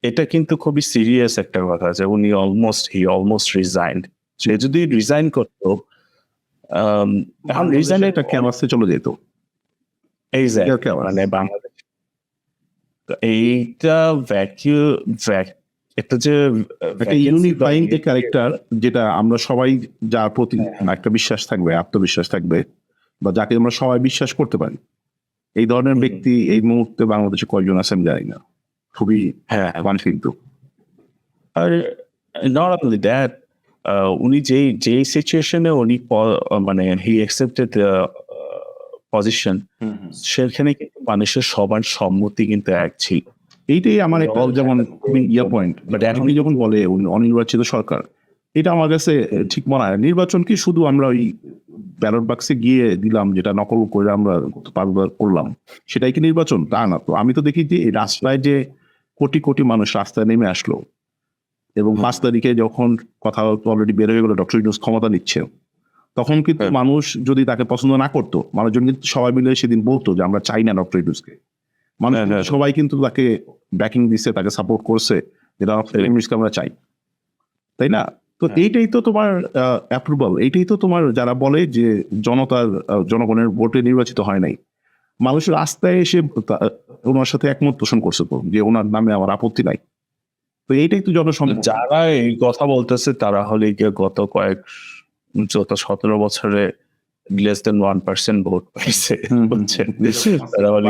এটা কিন্তু খুবই সিরিয়াস একটা কথা যে উনি অলমোস্ট রিজাইন্ড। সে যদি রিজাইন করতো এখন রিজাইনের একটা ক্যানভাসে চলে যেত। মানে বাংলাদেশ এইটা একটা যে একটা ইউনিফাইং ক্যারেক্টার, যেটা আমরা সবাই যার প্রতি একটা বিশ্বাস থাকবে, আত্মবিশ্বাস থাকবে, বা যাকে আমরা সবাই বিশ্বাস করতে পারি, এই ধরনের ব্যক্তি এই মুহূর্তে বাংলাদেশে কয়জন আছে আমি জানি না। খুবই কিন্তু আর নট অনলি দ্যাট, উনি যেই সিচুয়েশনে উনি মানে হি অ্যাকসেপ্টেড পজিশন, সেখানে কিন্তু মানুষের সবার সম্মতি কিন্তু এক ছিল। এইটাই আমার যেমন পয়েন্ট, বাট এখন যখন বলে অনির্বাচিত সরকার, এটা আমার কাছে ঠিক মনে হয়। নির্বাচন কি শুধু আমরা ওই ব্যালট বাক্সে গিয়ে দিলাম, যেটা নকল করে আমরা 5 বার করলাম, সেটাই কি নির্বাচন? তা না তো। আমি তো দেখি যে এই রাস্তায় যে কোটি কোটি মানুষ রাস্তায় নেমে আসলো, এবং 5 তারিখে যখন কথা অলরেডি বের হয়ে গেলো ডক্টর ইউনূস ক্ষমতা নিচ্ছে, তখন কিন্তু মানুষ যদি তাকে পছন্দ না করতো, মানুষজন কিন্তু সবাই মিলে সেদিন বলতো যে আমরা চাই না ডক্টর ইউনূসকে। মানুষ সবাই কিন্তু তাকে ব্যাকিং দিচ্ছে, তাকে সাপোর্ট করছে, যেটা আমরা চাই, তাই না? তো এইটাই তো তোমার অ্যাপ্রুভাল, এইটাই তো তোমার যারা বলে যে জনগণের ভোটে নির্বাচিত হয় নাই, মানুষের রাস্তায় এসে ওনার সাথে একমত পোষণ করছে তো, যে ওনার নামে আমার আপত্তি নাই। তো এইটাই তো যারা এই কথা বলতেছে তারা হলে গিয়ে গত 17 বছরে less than 1% ভোট পাইছে, বুঝছেন? তারা হলে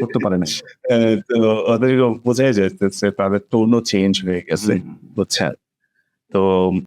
করতে পারে না। তো ওদের বোঝাই যাইতেছে তাদের টোনও চেঞ্জ হয়ে গেছে, বুঝছেন? তো